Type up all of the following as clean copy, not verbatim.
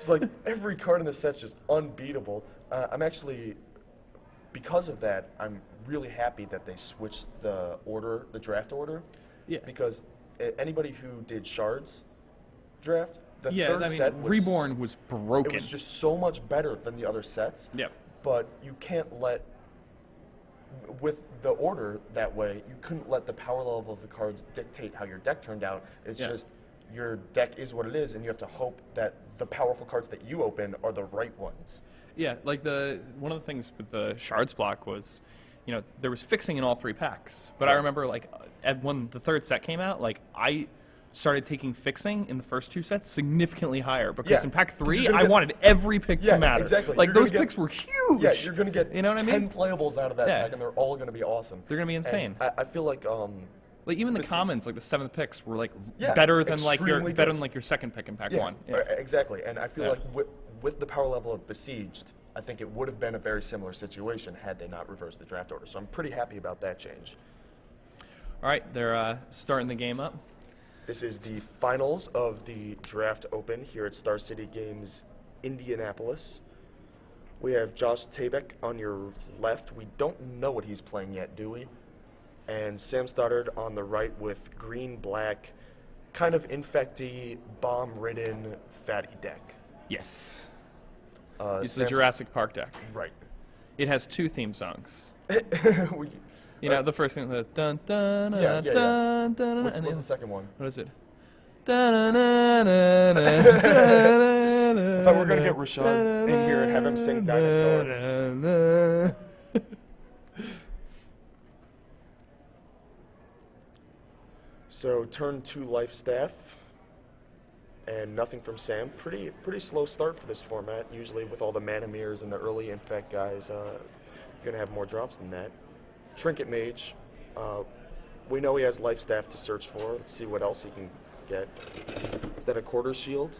It's like every card in the set's just unbeatable. I'm actually, because of that, I'm really happy that they switched the draft order. Yeah. Because anybody who did Shards draft, the Yeah, third I mean, set was, Reborn was broken. it was just so much better than the other sets. Yep. But you can't let, with the order that way, you couldn't let the power level of the cards dictate how your deck turned out. It's just your deck is what it is, and you have to hope that the powerful cards that you open are the right ones. Yeah, like one of the things with the Shards block was, there was fixing in all 3 packs. But I remember, like, when the 3rd set came out, like, I started taking fixing in the first 2 sets significantly higher because in pack 3 I wanted every pick to matter. Exactly. Like those picks were huge. Yeah, you're gonna get 10 mean? playables out of that pack, and they're all gonna be awesome. They're gonna be insane. And I feel like even the commons, like the 7th picks, were like better than your second pick in pack 1. Yeah, exactly. And I feel like with the power level of Besieged, I think it would have been a very similar situation had they not reversed the draft order. So I'm pretty happy about that change. All right, they're starting the game up. This is the finals of the draft open here at Star City Games, Indianapolis. We have Josh Tabak on your left. We don't know what he's playing yet, do we? And Sam Stoddard on the right with green-black, kind of infecty, bomb-ridden, fatty deck. Yes. It's the Jurassic Park deck. Right. It has 2 theme songs. The first thing, the dun dun dun dun dun. What's the second one? What is it? I thought we were gonna get Rashad in here and have him sing Dinosaur. So turn 2 life staff, and nothing from Sam. Pretty slow start for this format. Usually with all the mana mirrors and the early infect guys, you're gonna have more drops than that. Trinket Mage, we know he has life staff to search for. Let's see what else he can get. Is that a Quarter Shield?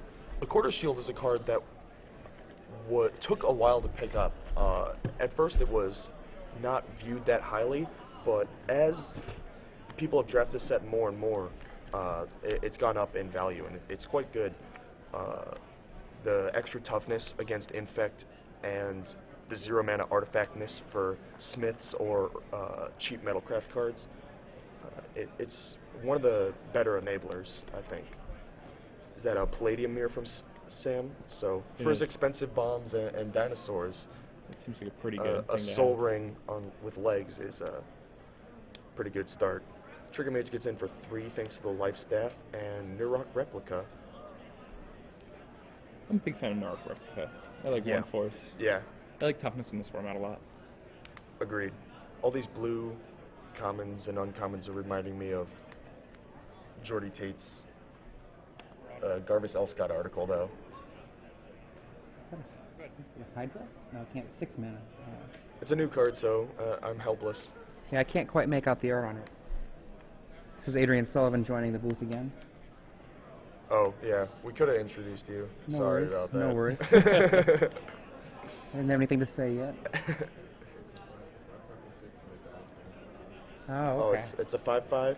A Quarter Shield is a card that took a while to pick up. At first it was not viewed that highly, but as people have drafted this set more and more, it's gone up in value, and it's quite good. The extra toughness against infect and the 0 mana artifactness for smiths or cheap metalcraft cards. It's one of the better enablers, I think. Is that a Palladium Mirror from Sam? So for his expensive bombs and dinosaurs, it seems like a pretty good thing a Soul Ring with legs is a pretty good start. Trigger Mage gets in for 3 thanks to the life staff, and Nurok Replica. I'm a big fan of Nurok Replica. I like One Force. Yeah. I like toughness in this format a lot. Agreed. All these blue commons and uncommons are reminding me of Jordy Tate's Garvis Elscott article, though. Is that a Hydra? No, I can't. 6 mana. It's a new card, so I'm helpless. Yeah, I can't quite make out the art on it. This is Adrian Sullivan joining the booth again. Oh, yeah. We could have introduced you. No Sorry worries. about that. No worries. I didn't have anything to say yet. Oh, okay. Oh, it's a 5/5.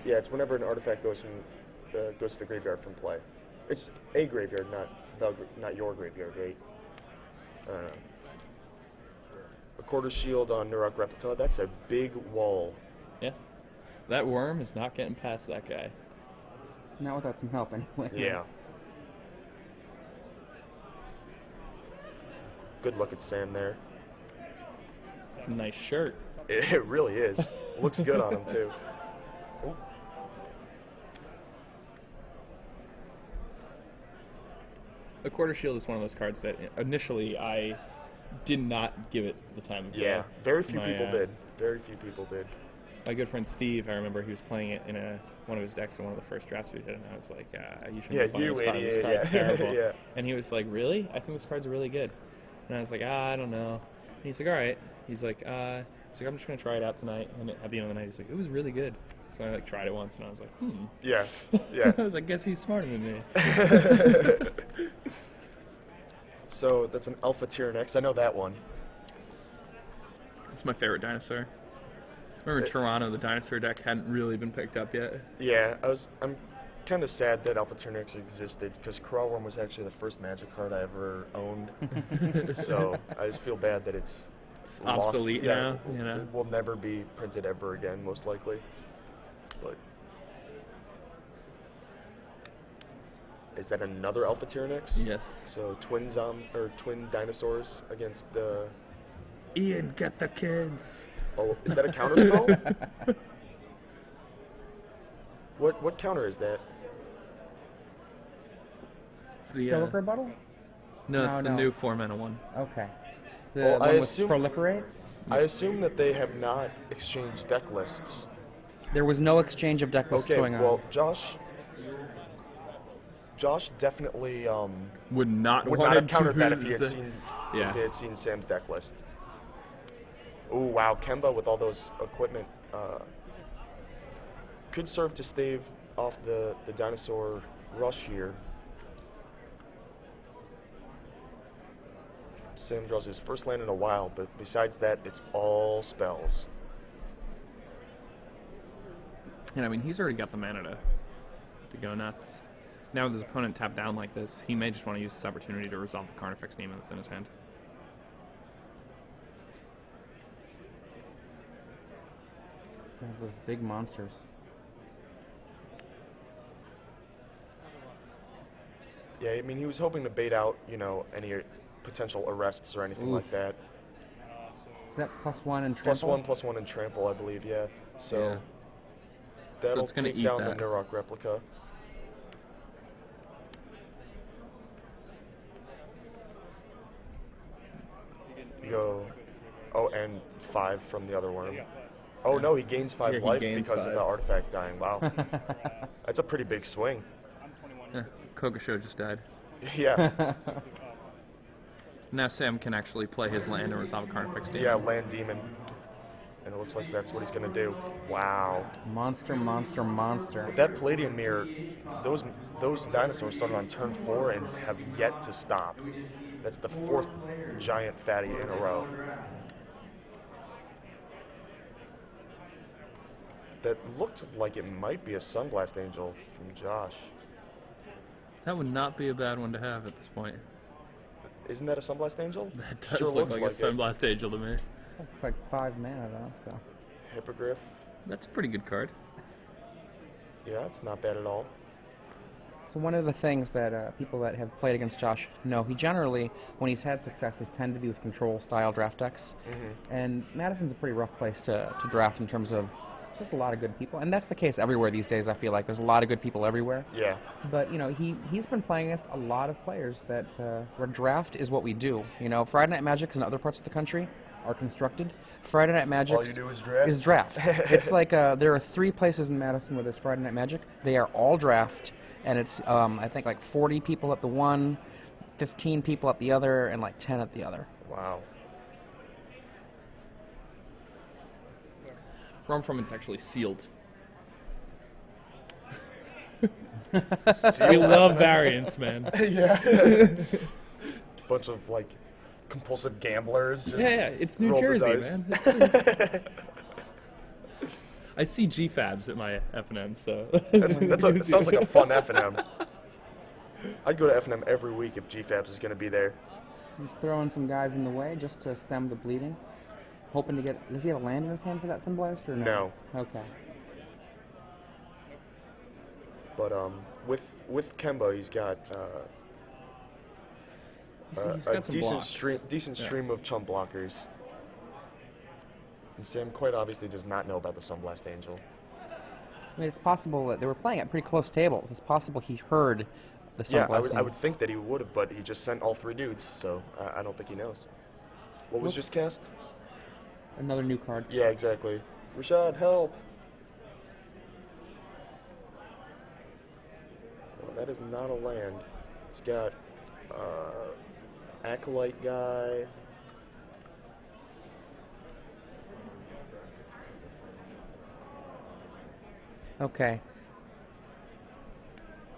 Yeah, it's whenever an artifact goes to the graveyard from play. It's a graveyard, not your graveyard, right? A Quarter Shield on Nurok Replica. That's a big wall. Yeah, that worm is not getting past that guy. Not without some help, anyway. Yeah. Good look at Sam there. It's a nice shirt. It really is. Looks good on him, too. Ooh. The Quarter Shield is one of those cards that initially I did not give it the time of day. Yeah, very few people did. Very few people did. My good friend Steve, I remember he was playing it in one of his decks in one of the first drafts we did, and I was like, you shouldn't be playing this card. This card's terrible. Yeah. And he was like, really? I think this card's really good. And I was like, I don't know. And he's like, all right. He's like, I'm just going to try it out tonight. And at the end of the night, he's like, it was really good. So I tried it once, and I was like, Yeah, yeah. I was like, guess he's smarter than me. So that's an Alpha Tyrannex. I know that one. It's my favorite dinosaur. Remember Toronto, the dinosaur deck hadn't really been picked up yet. Yeah, I'm kind of sad that Alpha Turnix existed, because Corral Worm was actually the first Magic card I ever owned. So I just feel bad that it's obsolete lost. now, Yeah, you know? it will never be printed ever again, most likely. But is that another Alpha Tyrannix? Yes. So twin dinosaurs against the. Ian, get the kids. Oh, is that a counter spell? What counter is that? It's the, Stoic rebuttal? no, it's the No. new 4-mana one. Okay. The Well, one I with assume- proliferates? I assume that they have not exchanged deck lists. There was no exchange of deck lists Okay, going on. well, Josh definitely Would not would want not have to countered that if he use had the- seen Yeah. if he had seen Sam's deck list. Oh wow, Kemba with all those equipment could serve to stave off the dinosaur rush here. Sam draws his first land in a while, but besides that, it's all spells. And I mean, he's already got the mana to go nuts. Now with his opponent tapped down like this, he may just want to use this opportunity to resolve the Carnifex Demon that's in his hand. They have those big monsters. Yeah, I mean, he was hoping to bait out, you know, any potential arrests or anything like Oof. that. Is that +1 and trample? +1/+1 and trample, I believe, yeah. So Yeah. that'll it's gonna take eat down that. the Nurok replica. Go. Oh, and 5 from the other worm. Oh no, he gains 5 Yeah, he life gains because of 5. the artifact dying. Wow. That's a pretty big swing. Yeah, Kokusho just died. Yeah. Now Sam can actually play his land and resolve a Carnifex Demon. Yeah, land demon. And it looks like that's what he's going to do. Wow. Monster, monster, monster. With that Palladium Mirror, those dinosaurs started on turn 4 and have yet to stop. That's the 4th giant fatty in a row. That looked like it might be a Sunblast Angel from Josh. That would not be a bad one to have at this point. Isn't that a Sunblast Angel? That does Sure look looks like a Sunblast Angel to me. Looks like 5 mana though, so. Hippogriff. That's a pretty good card. Yeah, it's not bad at all. So one of the things that people that have played against Josh know, he generally, when he's had successes, tend to be with control-style draft decks. And Madison's a pretty rough place to draft in terms of just a lot of good people. And that's the case everywhere these days, I feel like. There's a lot of good people everywhere. Yeah. But, you know, he's been playing against a lot of players that where draft is what we do. You know, Friday Night Magic in other parts of the country are constructed. Friday Night Magic All you do is draft? is draft. It's like there are 3 places in Madison where there's Friday Night Magic. They are all draft. And it's, I think, like 40 people at the one, 15 people at the other, and like 10 at the other. Wow. Where I'm from, it's actually sealed. We love variants, man. Yeah. Bunch of like compulsive gamblers. Just Yeah, it's New roll the Jersey, dice. man. I see GFABs at my F&M, so. That sounds like a fun F&M. I'd go to F&M every week if GFABs is going to be there. He's throwing some guys in the way just to stem the bleeding. Hoping to get... Does he have a land in his hand for that Sunblast or no? No. Okay. But with Kemba, he's got He's a got some decent blocks. stream of chump blockers. And Sam quite obviously does not know about the Sunblast Angel. I mean, it's possible that they were playing at pretty close tables. It's possible he heard the Yeah, Sunblast. I would think that he would have, but he just sent all 3 dudes, so I don't think he knows. What was Whoops. just cast? Another new card. Yeah, exactly. Rashad, help! Well, that is not a land. He's got Acolyte guy. Okay.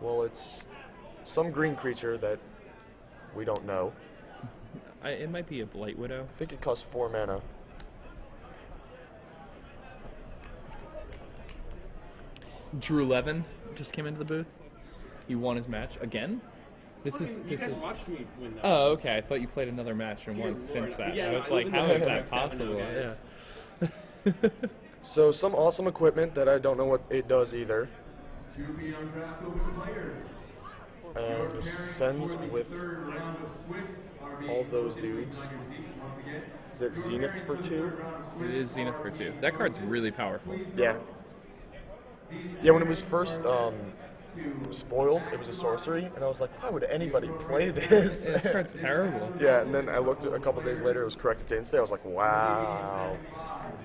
Well, it's some green creature that we don't know. It might be a Blight Widow. I think it costs 4 mana. Drew Levin just came into the booth. He won his match again. This You is. guys watched me win that. Oh, okay. I thought you played another match and won since that. Yeah, I was no, like, even how though is it's that like 7-0, possible? guys. Yeah. So some awesome equipment that I don't know what it does either. And sends with all those dudes. Is it Zenith for 2? It is Zenith for 2. That card's really powerful. Yeah. Yeah, when it was first spoiled, it was a sorcery, and I was like, why would anybody play this? Yeah, this card's terrible. Yeah, and then I looked a couple days later, it was corrected to instant. I was like, wow.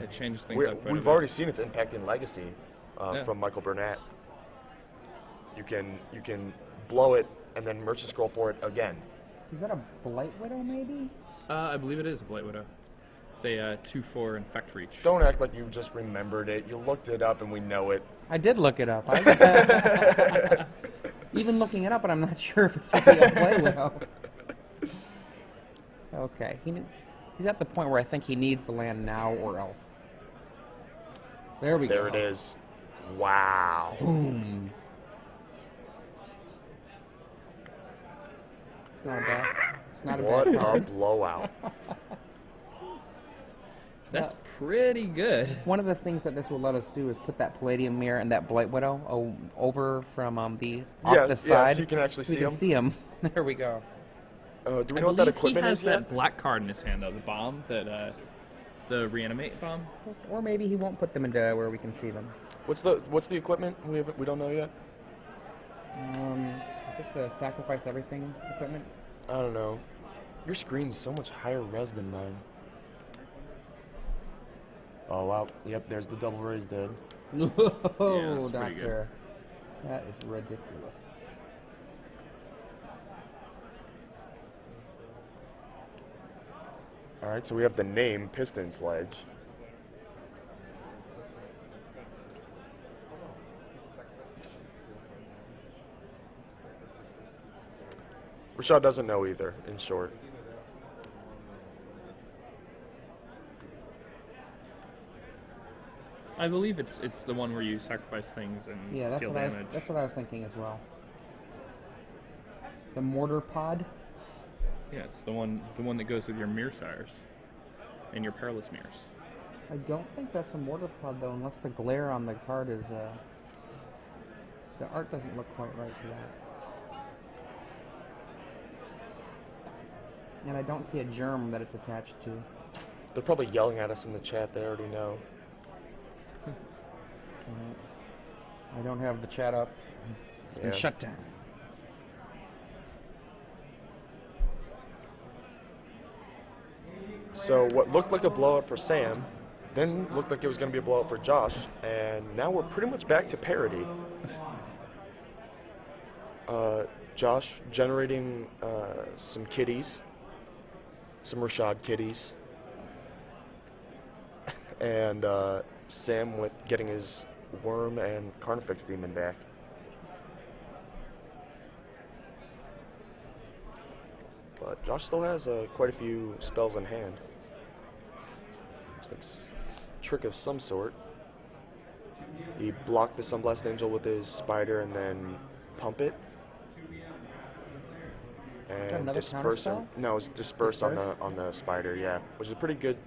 It changes things up quite a We've bit. already seen its impact in Legacy Yeah. from Michael Burnett. You can blow it and then merchant scroll for it again. Is that a Blight Widow, maybe? I believe it is a Blight Widow. It's a 2/4 Infect Reach. Don't act like you just remembered it. You looked it up and we know it. I did look it up. Even looking it up, but I'm not sure if it's really a Blight Widow. Okay, he's at the point where I think he needs the land now or else. There we go. There it is. Wow. Boom. It's not bad. It's not a What bad a card. blowout. That's pretty good. One of the things that this will let us do is put that Palladium Mirror and that Blight Widow over from off the Yeah, side. so you can actually see 'em. See them. There we go. Do we know what that equipment he has is yet? that black card in his hand, though, the bomb, that the reanimate bomb. Or maybe he won't put them into where we can see them. What's the equipment? We don't know yet. Is it the sacrifice everything equipment? I don't know. Your screen's so much higher res than mine. Oh wow. Yep, there's the double raise dead. No, that's pretty Doctor. That is ridiculous. Alright, so we have the name Piston Sledge. Rashad doesn't know either, in short. I believe it's the one where you sacrifice things and Yeah, deal damage. that's what I was thinking as well. The mortar pod. Yeah, it's the one that goes with your Mirror Sires and your Perilous Mirrors. I don't think that's a mortar pod though, unless the glare on the card is. The art doesn't look quite right to that. And I don't see a germ that it's attached to. They're probably yelling at us in the chat, they already know. I don't have the chat up. It's been Yeah. shut down. So what looked like a blowout for Sam, then looked like it was going to be a blowout for Josh, and now we're pretty much back to parity. Josh generating some kitties, some Rashad kitties, and Sam with getting his Worm and Carnifex Demon back. But Josh still has quite a few spells in hand. Looks like trick of some sort. He blocked the Sunblast Angel with his spider and then pump it. And another disperse him. counterspell? No, it's disperse on Disperse? the spider, yeah. Which is a pretty good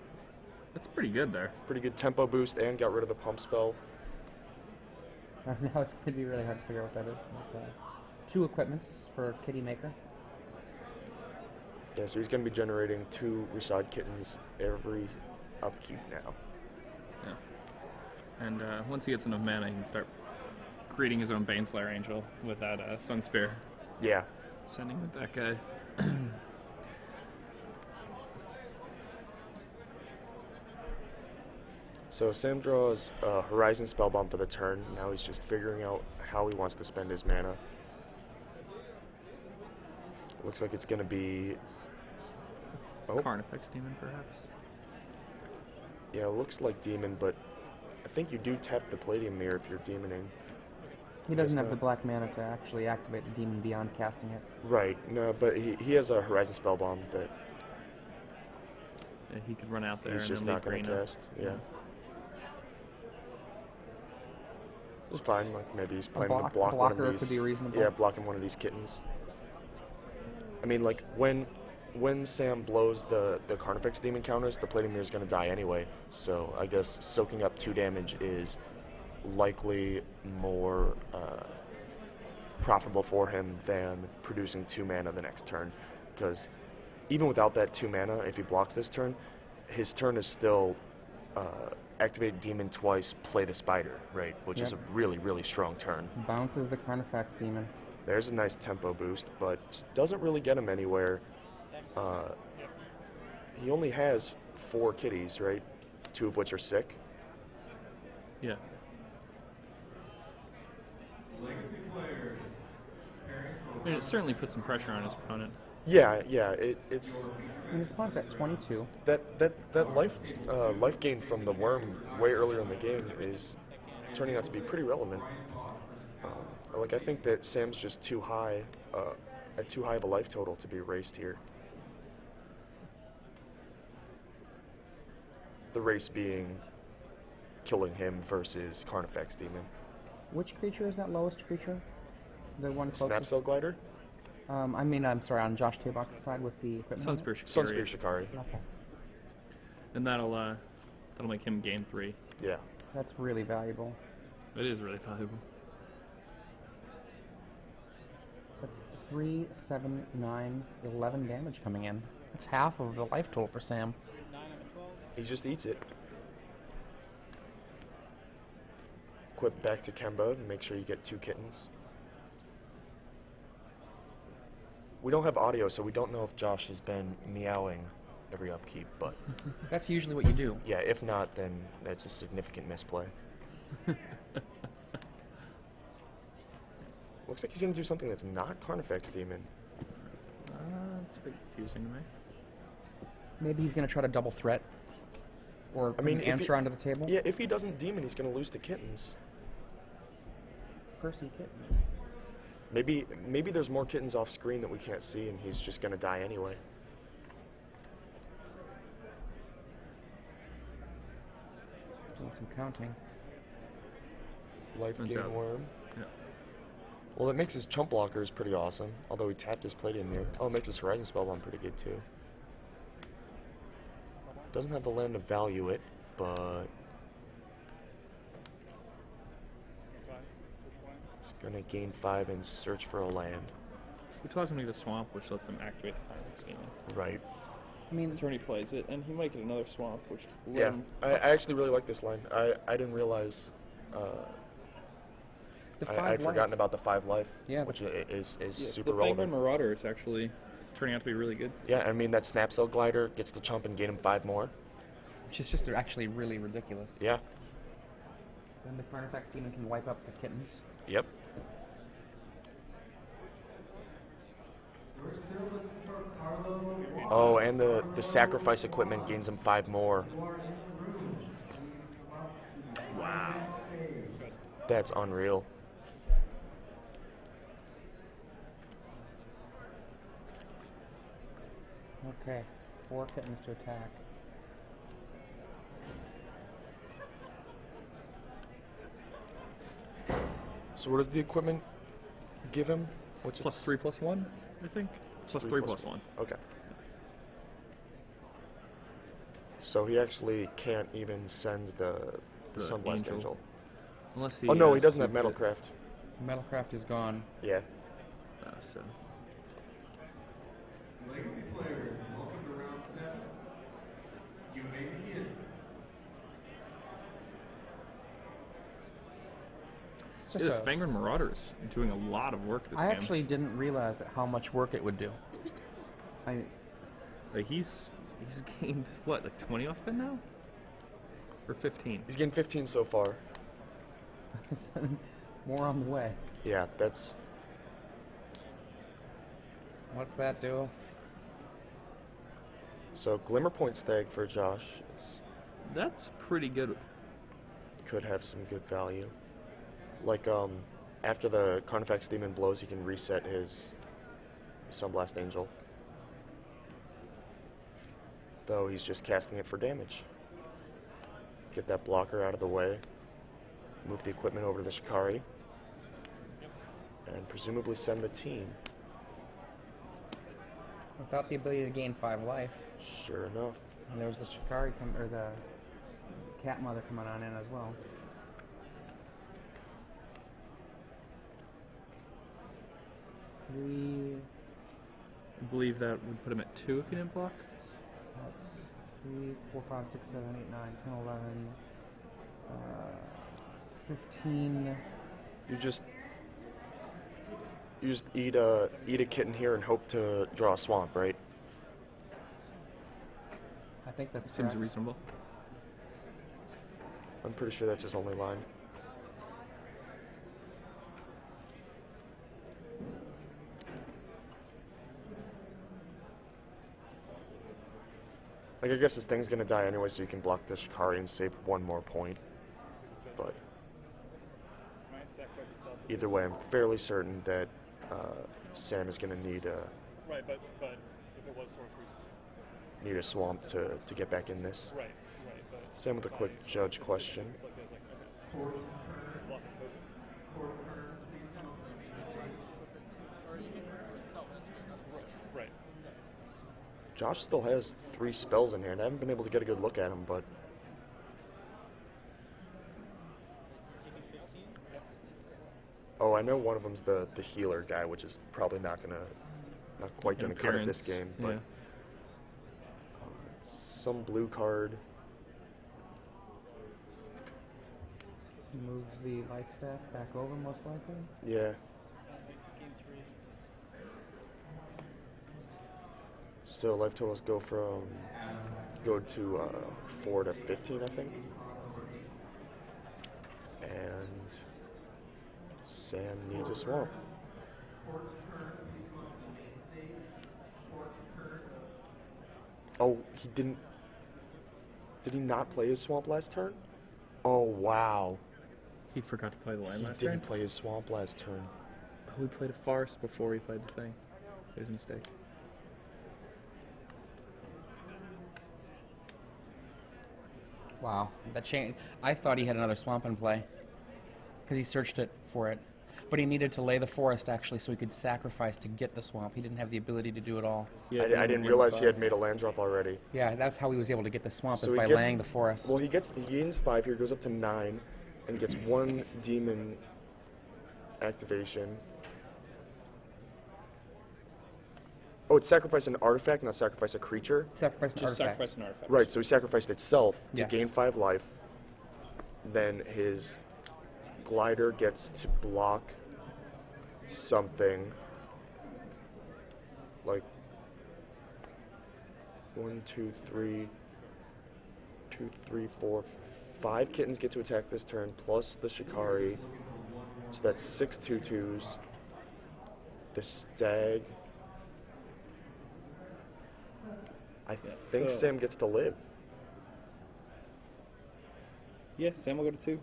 That's pretty good there. tempo boost and got rid of the pump spell. Now it's going to be really hard to figure out what that is. But, 2 equipments for Kitty Maker. Yeah, so he's gonna be generating 2 Rashad kittens every upkeep now. Yeah. And once he gets enough mana, he can start creating his own Baneslayer Angel with that Sun Spear. Yeah. Sending with that guy. So Sam draws Horizon Spellbomb for the turn. Now he's just figuring out how he wants to spend his mana. Looks like it's gonna be. Oh, Carnifex Demon, perhaps. yeah, it looks like Demon, but I think you do tap the Palladium Mirror if you're demoning. He doesn't Guess have the not. black mana to actually activate the demon beyond casting it. Right. No, but he has a Horizon Spellbomb that Yeah, he could run out there he's and just then not leave gonna green up. cast. Yeah. It's fine. Like maybe he's planning to block- block one blocker of these. could be reasonable. Yeah, blocking one of these kittens. I mean, like when Sam blows the Carnifex demon counters, the plating mirror is going to die anyway. So I guess soaking up 2 damage is likely more profitable for him than producing 2 mana the next turn, because even without that 2 mana, if he blocks this turn, his turn is still activate demon twice, play the spider, right? Which is a really, really strong turn. Bounces the Carnifex demon. There's a nice tempo boost, but doesn't really get him anywhere. He only has 4 kitties, right? 2 of which are sick. Yeah. I mean, it certainly puts some pressure on his opponent. Yeah, it's And his opponent's at 22. that life gain from the worm way earlier in the game is turning out to be pretty relevant. Like I think that Sam's just too high, at too high of a life total to be erased here. The race being killing him versus Carnifex Demon. Which creature is that lowest creature? The one closest? Snapcell Glider? I'm sorry, on Josh Tabak's side with the equipment. Sunspear Shikari. Sunspear Shikari. Okay. And that'll make him gain 3. Yeah. That's really valuable. It is really valuable. That's 3, 7, 9, 11 damage coming in. That's half of the life total for Sam. He just eats it. Equip back to Kemba and make sure you get 2 kittens. We don't have audio, so we don't know if Josh has been meowing every upkeep, but That's usually what you do. yeah, if not, then that's a significant misplay. Looks like he's going to do something that's not Carnifex Demon. It's a bit confusing to me. Maybe he's going to try to double threat. Or I mean, an if answer onto the table. Yeah, if he doesn't Demon, he's going to lose the kittens. Percy kitten. Maybe there's more kittens off screen that we can't see, and he's just going to die anyway. Doing some counting. Life Turns gain out- worm. Yeah. Well, that makes his chump blockers pretty awesome, although he tapped his plate in there. Oh, it makes his Horizon Spellbound pretty good, too. Doesn't have the land to value it, but he's going to gain 5 and search for a land. Which allows him to get a swamp, which lets him activate the Carnifex Demon. Right. I mean, Turn he plays it, and he might get another swamp, which will let Yeah, him... I actually really like this line. I didn't realize the I'd 5 forgotten about the 5 life, Yeah. which is Yeah, super the relevant. Vanguard Marauder is actually turning out to be really good. Yeah, I mean, that Snapcell Glider gets the chump and gain him 5 more. Which is just actually really ridiculous. Yeah, Then the Carnifex demon can wipe up the kittens. yep. Oh, and the sacrifice equipment gains him 5 more. Wow. That's unreal. Okay, 4 kittens to attack. So what does the equipment give him? What's it? +3/+1, I think. +3/+1. Okay. So he actually can't even send the The Sunblast Angel. Angel. Unless he, Oh no, he doesn't have suits it. Metalcraft. Metalcraft is gone. Yeah. So. Legacy players, welcome to round 7. You may begin. It's just This a- Vanguard Marauder is doing a lot of work this I game. actually didn't realize how much work it would do. Like he's gained, what, like 20 off it now? Or 15? He's getting 15 so far. More on the way. Yeah, that's What's that do? so Glimmer Point Stag for Josh That's pretty good. could have some good value. Like after the Carnifex Demon blows, he can reset his Sunblast Angel. Though he's just casting it for damage. Get that blocker out of the way. Move the equipment over to the Shikari. And presumably send the team. Without the ability to gain 5 life. Sure enough. And there was the Shikari, or the cat mother coming on in as well. I believe that would put him at 2 if he didn't block. That's 3, 4, 5, 6, 7, 8, 9, 10, 11, 15. You just eat a kitten here and hope to draw a swamp, right? I think that's Seems correct. reasonable. I'm pretty sure that's his only line. Like, I guess this thing's gonna die anyway, so you can block the Shikari and save 1 more point. But either way, I'm fairly certain that Sam is gonna need a Right, but if it was sorcery, need a swamp to get back in this. right, but Sam with a quick judge question. like there's like okay, block the token. Right. Josh still has 3 spells in hand. I haven't been able to get a good look at him, but oh, I know one of them's the healer guy, which is probably not quite An gonna cut it this appearance, game. But yeah. some blue card. Moves the life staff back over, most likely. Yeah. So life totals go to 4 to 15, I think. And Sam needs a swamp. Oh, he didn't. Did he not play his swamp last turn? Oh, wow. He forgot to play the land He last didn't turn. play his swamp last turn. Oh, we played a farce before we played the thing. It was a mistake. Wow, that changed. I thought he had another swamp in play because he searched it for it, but he needed to lay the forest actually, so he could sacrifice to get the swamp. He didn't have the ability to do it all. I didn't realize he had made a land drop already. Yeah, that's how he was able to get the swamp, So is he by gets- laying the forest. Well, he gains 5 here, goes up to 9, and gets 1 demon activation. Oh, it's sacrifice an artifact, not sacrifice a creature. Sacrifice an Just artifact. sacrifice an artifact. Right, so he sacrificed itself to Yes. gain 5 life. Then his glider gets to block something like 1, 2, 3, 2, 3, 4, 5 kittens get to attack this turn, plus the Shikari. So that's 6 2/2s. The stag. I think so- Sam gets to live. Yeah, Sam will go to 2.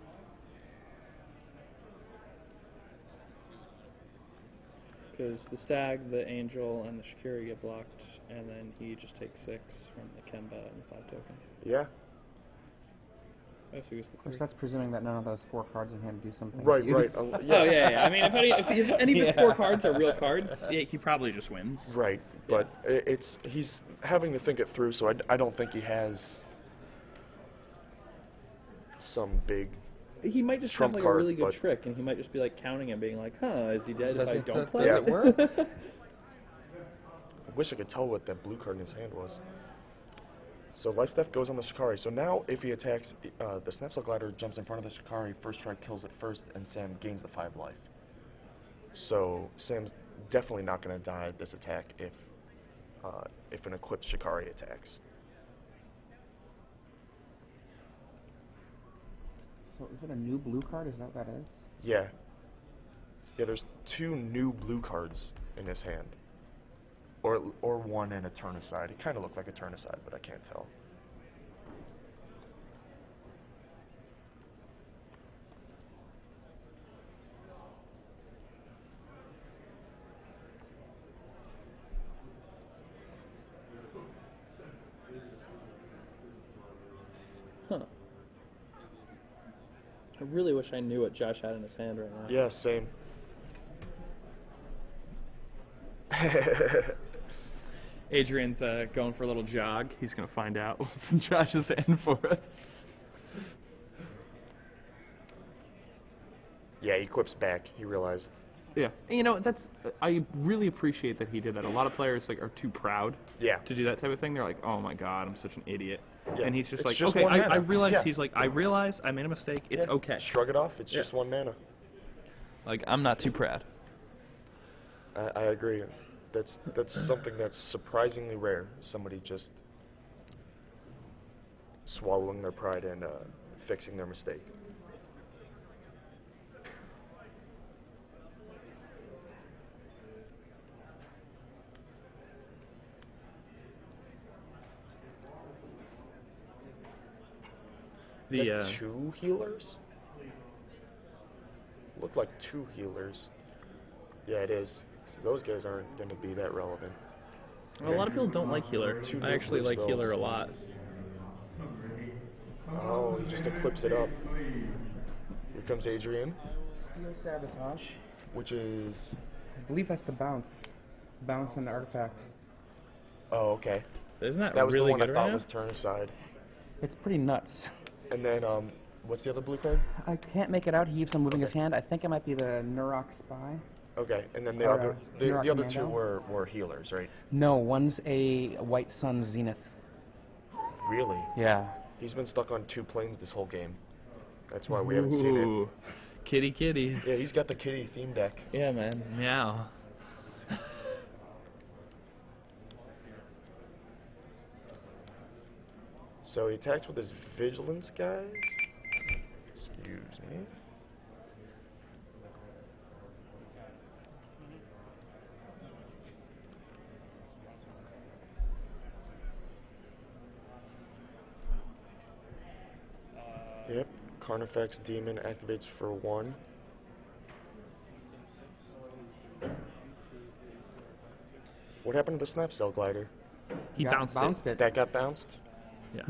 Because the stag, the angel, and the Shikiri get blocked, and then he just takes 6 from the Kemba and 5 tokens. Yeah. Oh, so he goes to Of course, 3. that's presuming that none of those 4 cards in hand do something. Right, of right. use. Oh yeah. I mean, if any of his 4 cards are real cards, yeah, he probably just wins. Right, but he's having to think it through, so I don't think he has some big. He might just Trump have like card, a really good but- trick, and he might just be like counting and being like, "Huh, is he dead Does if I it- don't does play?" it work? I wish I could tell what that blue card in his hand was. So life theft goes on the Shikari. So now if he attacks, the Snapsaw Glider jumps in front of the Shikari, first strike kills it first, and Sam gains the 5 life. So Sam's definitely not going to die this attack if an equipped Shikari attacks. So is that a new blue card? Is that what that is? Yeah. Yeah, there's 2 new blue cards in his hand. Or 1 and a turn aside. It kind of looked like a turn aside, but I can't tell. Huh. I really wish I knew what Josh had in his hand right now. Yeah, same. Adrian's going for a little jog. He's going to find out what's in Josh's hand for us. Yeah, he quips back. He realized. Yeah. And, you know, that's I really appreciate that he did that. A lot of players like are too proud Yeah. to do that type of thing. They're like, "Oh my god, I'm such an idiot." Yeah. And he's just It's like, just "Okay, one I mana." realize." Yeah. He's like, "I realize I made a mistake. It's Yeah. okay." Shrug it off. It's Yeah. just 1 mana. Like, I'm not too proud. I agree. That's something that's surprisingly rare. Somebody just swallowing their pride and fixing their mistake. Is that 2 healers? Look like 2 healers. Yeah, it is. So those guys aren't going to be that relevant. A lot of people don't like healer. Two I actually blue like spells. healer a lot. Oh, he just equips it up. Here comes Adrian, Steel Sabotage. which is... I believe that's the bounce. Bounce on the artifact. Oh, okay. Isn't that, That was really the one I good thought right was turn aside. It's pretty nuts. And then, what's the other blue card? I can't make it out. He keeps on moving his hand. I think it might be the Nurok Spy. Okay, and then the Or, other, the Neuroc other two Commando? were healers, right? No, one's a White Sun Zenith. Really? Yeah. He's been stuck on 2 planes this whole game. That's why we haven't seen it. Ooh. Kitty kitties. Yeah, he's got the kitty theme deck. Yeah, man. Meow. So he attacks with his vigilance, guys. Excuse me. Yep, Carnifex Demon activates for 1. What happened to the Snap Cell Glider? He Got- bounced it. That got bounced? Yeah.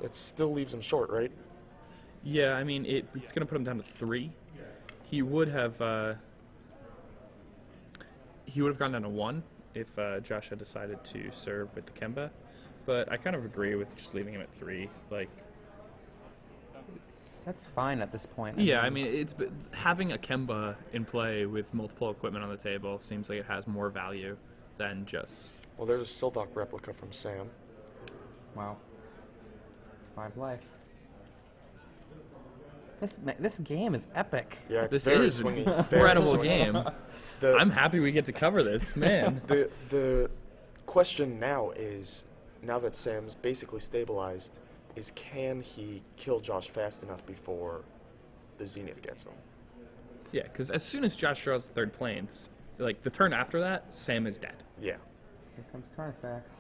That still leaves him short, right? Yeah, I mean, it's going to put him down to 3. He would have gone down to 1 if Josh had decided to serve with the Kemba. But I kind of agree with just leaving him at 3. Like, That's fine at this point. yeah, I mean, having a Kemba in play with multiple equipment on the table seems like it has more value than just. Well, there's a Sildok replica from Sam. Wow. It's 5 life. This game is epic. Yeah, it's This very is an swingy. incredible very swingy. game. The, I'm happy we get to cover this, man. the question now is, now that Sam's basically stabilized, is can he kill Josh fast enough before the Zenith gets him? Yeah, because as soon as Josh draws the 3rd planes, like the turn after that, Sam is dead. Yeah. Here comes Carnifex.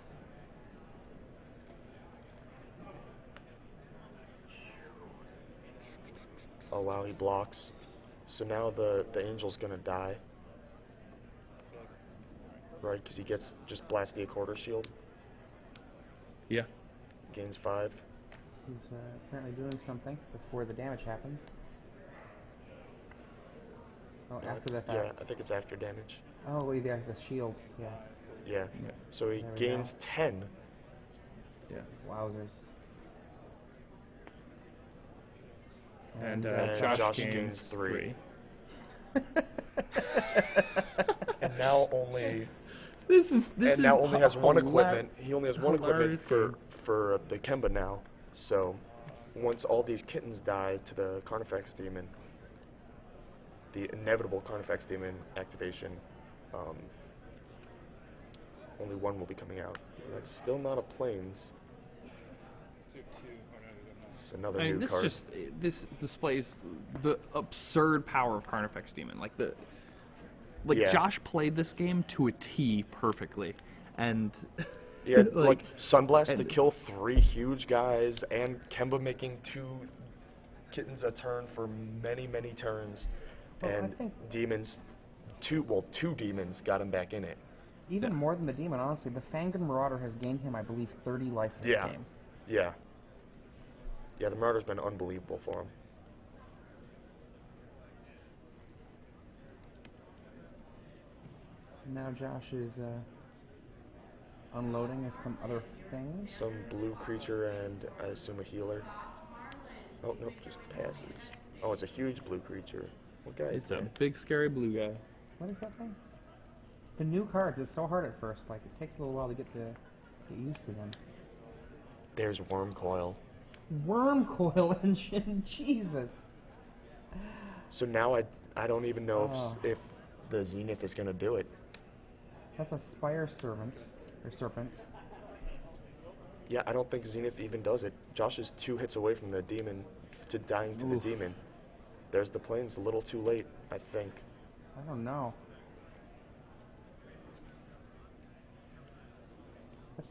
Oh wow, he blocks. So now the Angel's gonna die. Right, because he gets just blast the Accorder shield. Yeah. Gains 5. Who's apparently doing something before the damage happens. Oh, after the fact. Yeah, I think it's after damage. Oh, yeah, the shield. Yeah. Yeah. Yeah. So he There we gains go. 10. Yeah. Wowzers. And And Josh, Josh gains gains 3. 3. And now only This is and now only has 1 hilar- equipment. He only has 1 equipment hilarious for the Kemba now. So once all these kittens die to the Carnifex Demon, the inevitable Carnifex Demon activation, only 1 will be coming out. That's still not a planes. It's another I mean, new this card. this displays the absurd power of Carnifex Demon. Yeah. Josh played this game to a T perfectly, and Yeah, like Sunblast to and- kill 3 huge guys, and Kemba making 2 kittens a turn for many, many turns, Well, I and think- demons, 2 demons got him back in it. Even Yeah. more than the demon, honestly, the Fanged Marauder has gained him, I believe, 30 life in this Yeah. game. Yeah. Yeah, the Marauder's been unbelievable for him. Now Josh is unloading of some other things. Some blue creature and I assume a healer. Oh, nope, just passes. Oh, it's a huge blue creature. What guy is It's a that? big scary blue guy. What is that thing? The new cards, it's so hard at first. Like, it takes a little while to get used to them. There's Worm Coil. Worm Coil Engine, Jesus. So now I don't even know Oh. if the Zenith is going to do it. That's a Spire Servant, or Serpent. Yeah, I don't think Zenith even does it. Josh is 2 hits away from the demon to dying to Oof. the demon. There's the planes, a little too late, I think. I don't know.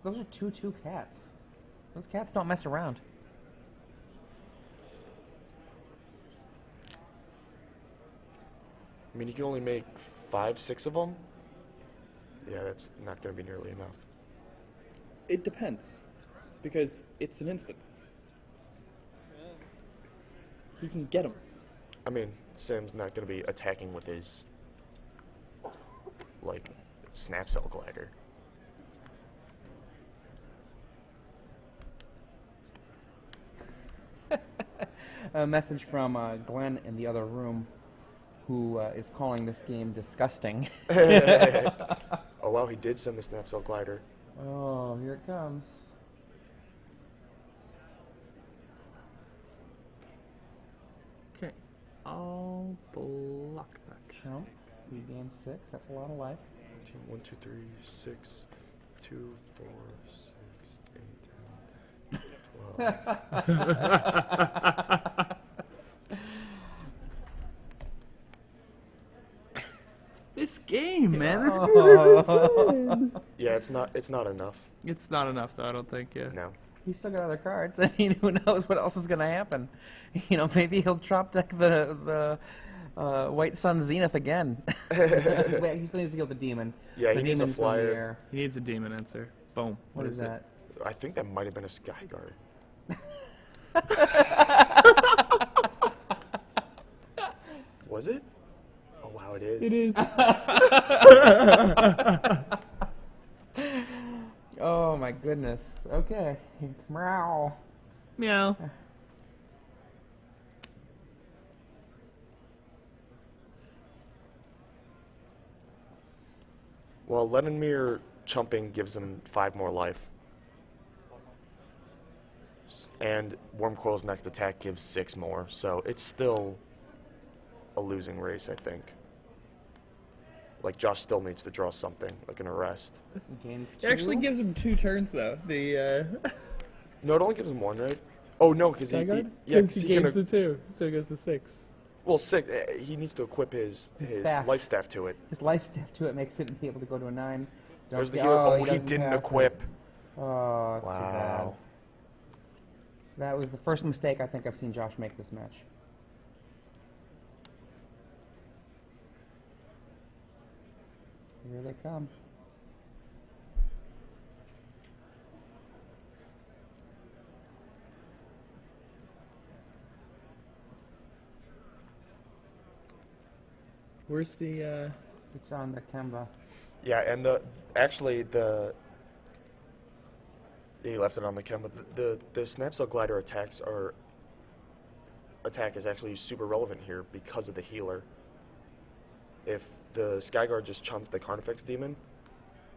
Those are 2/2 cats. Those cats don't mess around. I mean, you can only make 5, 6 of them. Yeah, that's not going to be nearly enough. It depends, because it's an instant. He can get him. I mean, Sam's not going to be attacking with his, like, snap cell glider. A message from Glenn in the other room, who is calling this game disgusting. Oh, wow, he did send the snap cell glider. Oh, here it comes. Okay, I'll block that. Chump. We gain 6. That's a lot of life. 1, 2, 3, 6, 2, 4, 6, 8, 10, 12. This game, man, this game Oh. is insane. Yeah, it's not enough. It's not enough, though, I don't think, yeah. No. He's still got other cards. I mean, who knows what else is going to happen? You know, maybe he'll chop deck the White Sun Zenith again. Wait, he still needs to kill the demon. Yeah, the he needs a demon's still in the flyer. air. He needs a demon answer. Boom. What is that? I think that might have been a Skyguard. Was it? Oh, wow, it is. It is. Oh my goodness. Okay. Meow. Meow. Well, Lenimir chumping gives him 5 more life. And Worm Coil's next attack gives 6 more, so it's still a losing race, I think. Like, Josh still needs to draw something, like an arrest. Gains It actually 2. gives him 2 turns, though. The, No, it only gives him 1, right? Oh, no, because he Skyguard? yeah, 'Cause 'cause he he gains can, the 2, so he goes to 6. well, 6, he needs to equip his staff. life staff to it. His life staff to it makes it be able to go to a 9. Don't There's the get- healer. Oh, he doesn't didn't pass it. equip. Oh, that's too bad. Wow. That was the first mistake I think I've seen Josh make this match. Here they come. Where's the, It's on the Kemba. Yeah, and he left it on the chem, but the snap cell glider attack is actually super relevant here because of the healer. If the Skyguard just chumped the Carnifex demon,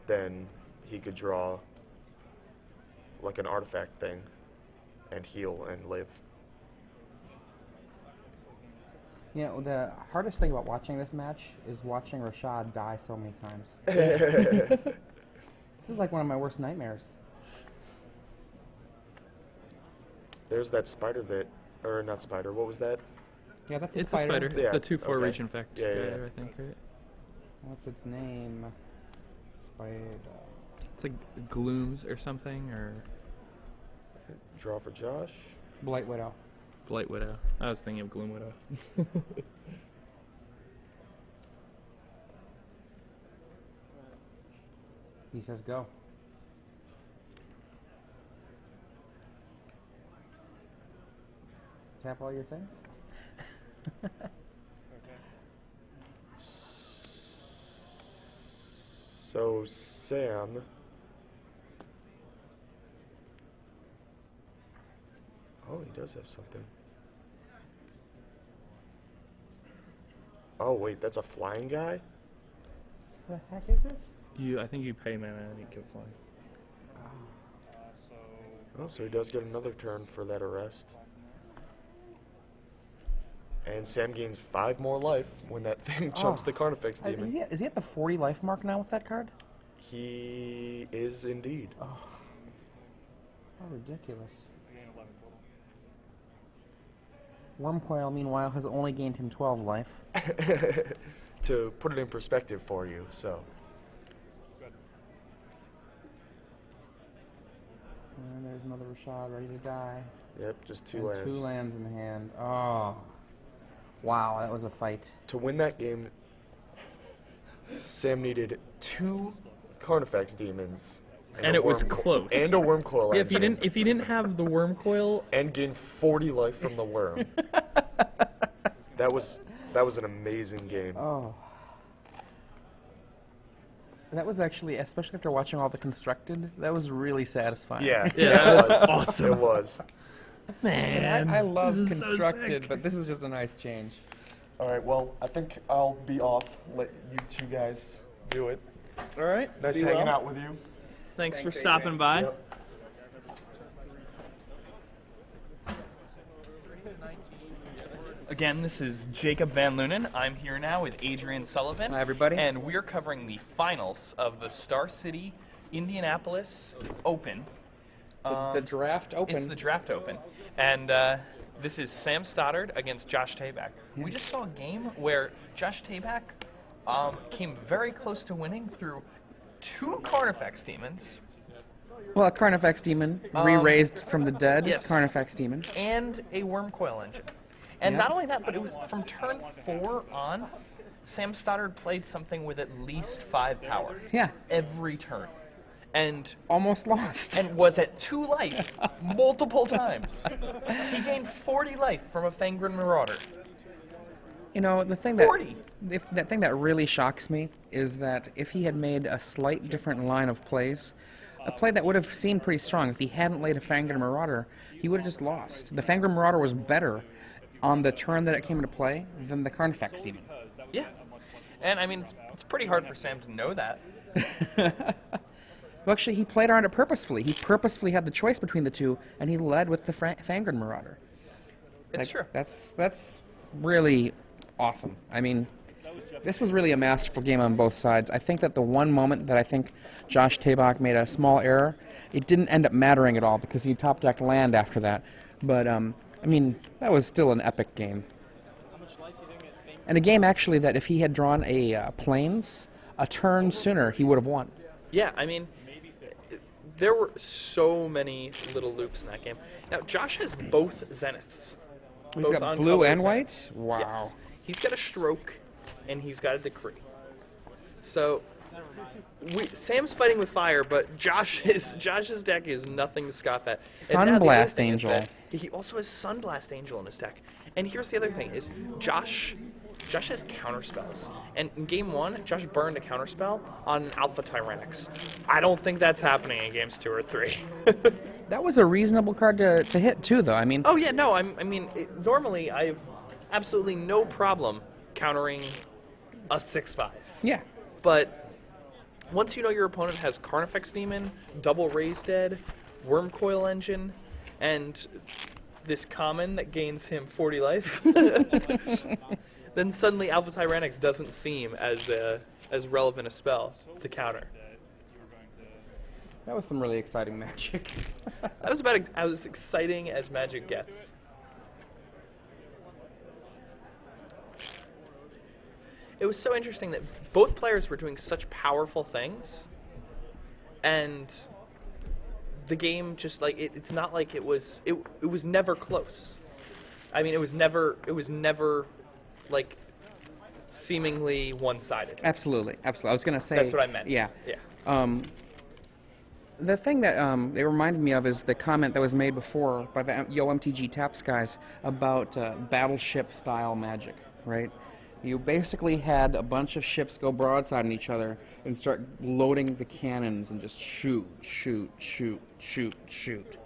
then he could draw like an artifact thing and heal and live. You know, the hardest thing about watching this match is watching Rashad die so many times. This is like one of my worst nightmares. There's that spider or not spider, what was that? Yeah, that's it's a spider. It's Yeah, the 2/4 okay. reach infect Yeah, guy, yeah. I think, right? What's its name? Spider. It's like Glooms or something, or Draw for Josh. Blight Widow. Blight Widow. I was thinking of Gloom Widow. He says go. Tap all your things. So Sam. Oh, he does have something. Oh wait, that's a flying guy? The heck is it? I think you pay mana and you can fly. Oh, so he does get another turn for that arrest. And Sam gains 5 more life when that thing jumps the Carnifex Demon. Is he at the 40 life mark now with that card? He is indeed. Oh, how ridiculous. Wormcoil, meanwhile, has only gained him 12 life. To put it in perspective for you, so. And there's another Rashad ready to die. Yep, just 2 And lands. 2 lands in hand. Oh. Wow, that was a fight. To win that game, Sam needed 2 Carnifex Demons. And a it was Wormcoil- close. And a Wormcoil Yeah, engine. if he didn't have the worm coil, And gained 40 life from the worm. That was an amazing game. Oh. That was actually, especially after watching all the constructed, that was really satisfying. Yeah, Yeah, it that was was awesome. It was. man, I love this is so constructed, sick. but this is just a nice change. All right, well, I think I'll be off. Let you 2 guys do it. All right. Nice be hanging well. out with you. Thanks for Thanks, stopping Adrian. by. Yep. Again, this is Jacob Van Lunen. I'm here now with Adrian Sullivan. Hi, everybody. And we're covering the finals of the Star City Indianapolis Open. The draft open. It's the draft open. And this is Sam Stoddard against Josh Tabak. We just saw a game where Josh Tabak came very close to winning through 2 Carnifex Demons Well, a Carnifex Demon, re-raised from the dead. yes. Carnifex Demon. and a Wormcoil Engine. And Yeah. not only that, but it was from turn 4 on, Sam Stoddard played something with at least 5 power. Yeah. Every turn. And Almost lost. was at 2 life multiple times. He gained 40 life from a Fangren Marauder. You know, the thing that 40. that thing that really shocks me is that if he had made a slight different line of plays, a play that would have seemed pretty strong, if he hadn't laid a Fangren Marauder, he would have just lost. The Fangren Marauder was better on the turn that it came into play than the Carnifex Demon. Yeah. And I mean, it's pretty hard for Sam to know that. Well, actually, he played around it purposefully. He purposefully had the choice between the 2, and he led with the Fangren Marauder. It's true. That's really awesome. I mean, this was really a masterful game on both sides. I think that the one moment that I think Josh Tabak made a small error, it didn't end up mattering at all because he top-decked land after that. But, I mean, that was still an epic game. And a game, actually, that if he had drawn a Plains a turn sooner, he would have won. Yeah, I mean, there were so many little loops in that game. Now, Josh has both Zeniths. He's both got on blue color and Zeniths. white? Wow. Yes. He's got a Stroke, and he's got a Decree. So, Sam's fighting with fire, but Josh's deck is nothing to scoff at. And now the other Sunblast thing is Angel. that He also has Sunblast Angel in his deck. And here's the other thing, is Josh has counterspells. And in game 1, Josh burned a counterspell on an Alpha Tyrannix. I don't think that's happening in games 2 or 3. That was a reasonable card to hit, too, though. I mean, Oh yeah, no, normally I have absolutely no problem countering a 6/5. yeah. But once you know your opponent has Carnifex Demon, Double Raise Dead, Wormcoil Engine, and this common that gains him 40 life, then suddenly Alpha Tyrannix doesn't seem as relevant a spell to counter. That was some really exciting magic. That was about as exciting as Magic gets. It was so interesting that both players were doing such powerful things, and the game just like it's not like it was never close. I mean, it was never like seemingly one-sided. Absolutely. I was going to say... That's what I meant. Yeah. Yeah. The thing that it reminded me of is the comment that was made before by the MTG Taps guys about battleship-style magic, right? You basically had a bunch of ships go broadside on each other and start loading the cannons and just shoot, shoot, shoot, shoot, shoot.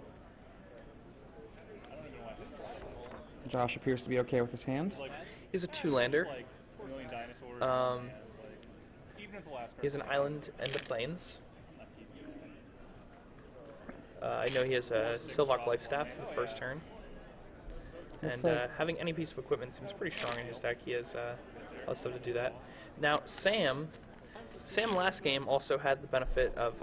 Josh appears to be okay with his hand. He's a two-lander. He has an island and the plains. I know he has a Silvok Lifestaff in the first turn. And having any piece of equipment seems pretty strong in his deck. He has a lot of stuff to do that. Now, Sam last game also had the benefit of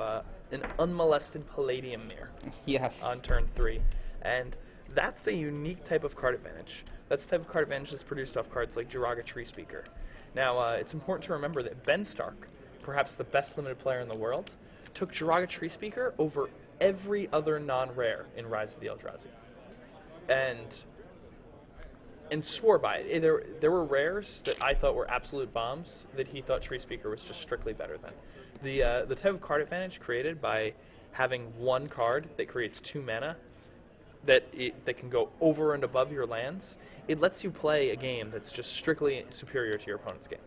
an unmolested Palladium Mirror. Yes. On turn 3. And that's a unique type of card advantage. That's the type of card advantage that's produced off cards like Jiraga Tree Speaker. Now, it's important to remember that Ben Stark, perhaps the best limited player in the world, took Jiraga Tree Speaker over every other non-rare in Rise of the Eldrazi. And swore by it. There were rares that I thought were absolute bombs that he thought Tree Speaker was just strictly better than. The type of card advantage created by having one card that creates 2 mana that can go over and above your lands, it lets you play a game that's just strictly superior to your opponent's game.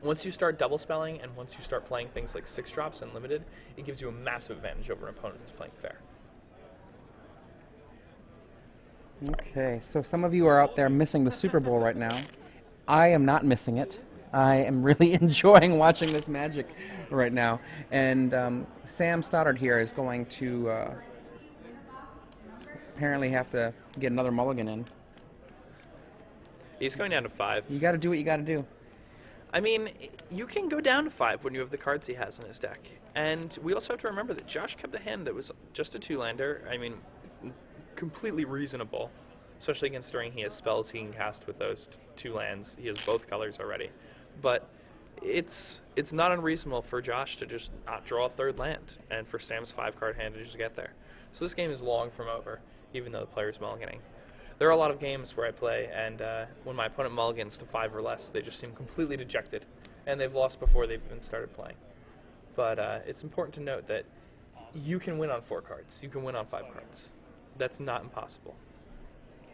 Once you start double spelling and once you start playing things like 6-drops and limited, it gives you a massive advantage over an opponent who's playing fair. Okay, so some of you are out there missing the Super Bowl right now. I am not missing it. I am really enjoying watching this magic right now. And Sam Stoddard here is going to apparently have to get another mulligan in. He's going down to 5. You got to do what you got to do. I mean, you can go down to 5 when you have the cards he has in his deck. And we also have to remember that Josh kept a hand that was just a 2-lander. I mean, completely reasonable, especially considering he has spells he can cast with those 2 lands. He has both colors already. But it's not unreasonable for Josh to just not draw a 3rd land, and for Sam's 5-card hand to just get there. So this game is long from over, even though the player's mulliganing. There are a lot of games where I play, and when my opponent mulligans to 5 or less, they just seem completely dejected, and they've lost before they've even started playing. But it's important to note that you can win on 4 cards. You can win on 5 cards. That's not impossible.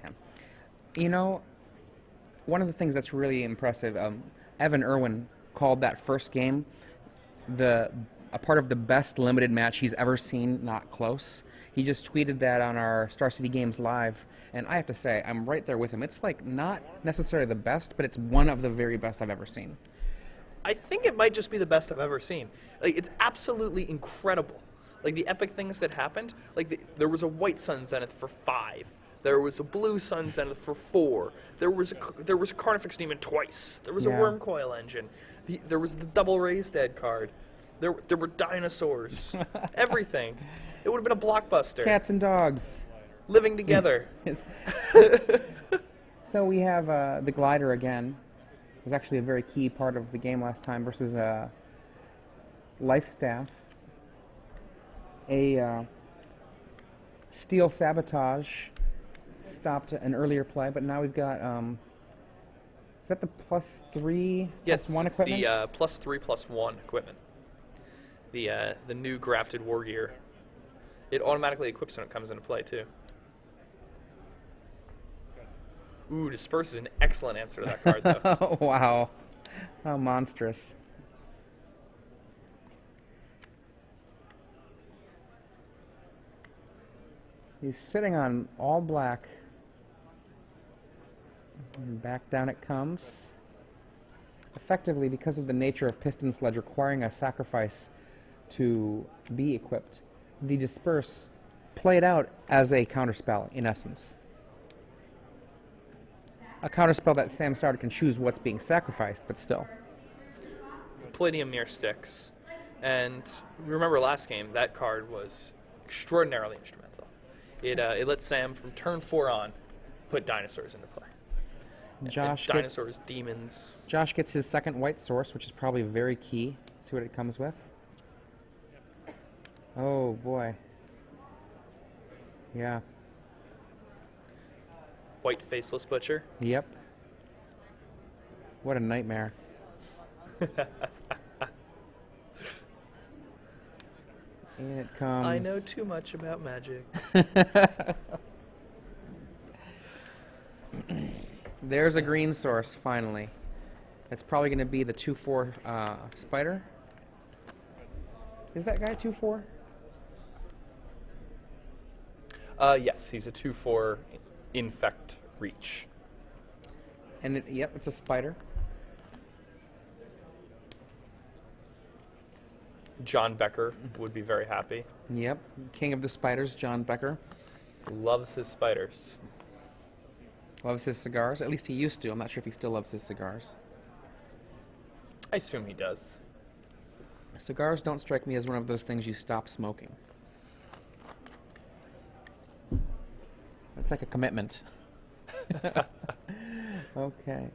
Yeah. You know, one of the things that's really impressive, Evan Irwin called that first game a part of the best limited match he's ever seen, not close. He just tweeted that on our Star City Games Live, and I have to say, I'm right there with him. It's like not necessarily the best, but it's one of the very best I've ever seen. I think it might just be the best I've ever seen. Like, it's absolutely incredible. Like, the epic things that happened, like there was a white Sun Zenith for 5. There was a blue Sun Zenith for 4. There was a Carnifex Demon twice. There was a Worm Coil Engine. There was the double Raised Dead card. There were dinosaurs. Everything. It would have been a blockbuster. Cats and dogs. Living together. So we have the glider again. It was actually a very key part of the game last time versus Life Staff. A Steel Sabotage stopped an earlier play, but now we've got, is that the +3, yes, +1 equipment? Yes, the +3/+1 equipment. The new grafted war gear. It automatically equips when it comes into play, too. Ooh, Disperse is an excellent answer to that card, though. Wow. How monstrous. He's sitting on all black. And back down it comes. Effectively, because of the nature of Piston Sledge requiring a sacrifice to be equipped, the Disperse played out as a counterspell, in essence. A counterspell that Sam Stoddard can choose what's being sacrificed, but still. Palladium Mirror sticks. And remember last game, that card was extraordinarily instrumental. It let Sam, from turn 4 on, put dinosaurs into play. Dinosaurs, demons. Josh gets his second white source, which is probably very key. See what it comes with. Oh, boy. Yeah. White Faceless Butcher. Yep. What a nightmare. In it comes. I know too much about Magic. There's a green source, finally. It's probably going to be the 2/4 spider. Is that guy 2/4? Yes, he's a 2/4 infect reach. And yep, it's a spider. John Becker would be very happy. Yep, king of the spiders, John Becker. Loves his spiders. Loves his cigars. At least he used to. I'm not sure if he still loves his cigars. I assume he does. Cigars don't strike me as one of those things you stop smoking. It's like a commitment. Okay.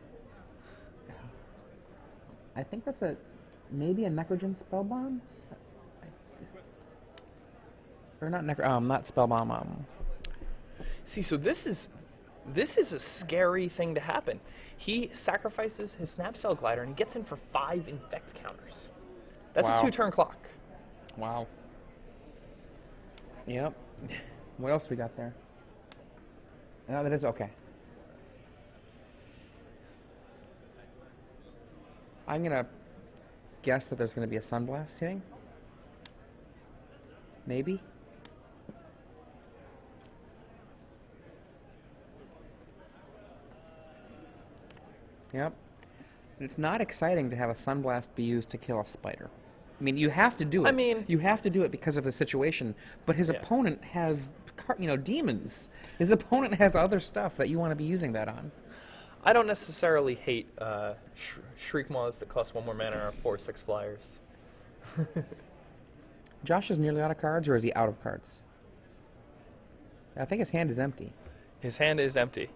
I think that's maybe a Necrogen Spellbomb? Or not not Spellbomb. See, so this is a scary thing to happen. He sacrifices his Snap Cell Glider and he gets in for 5 infect counters. That's Wow. a 2-turn clock. Wow. Yep. What else we got there? No, that is okay. I'm gonna guess that there's gonna be a Sunblast hitting. Maybe. Yep. And it's not exciting to have a Sunblast be used to kill a spider. I mean, you have to do it. I mean- you have to do it because of the situation. But his Yeah. opponent has, demons. His opponent has other stuff that you want to be using that on. I don't necessarily hate Shriek Maws that cost 1 more mana and are 4/6 flyers. Josh is nearly out of cards, or is he out of cards? I think his hand is empty. His hand is empty.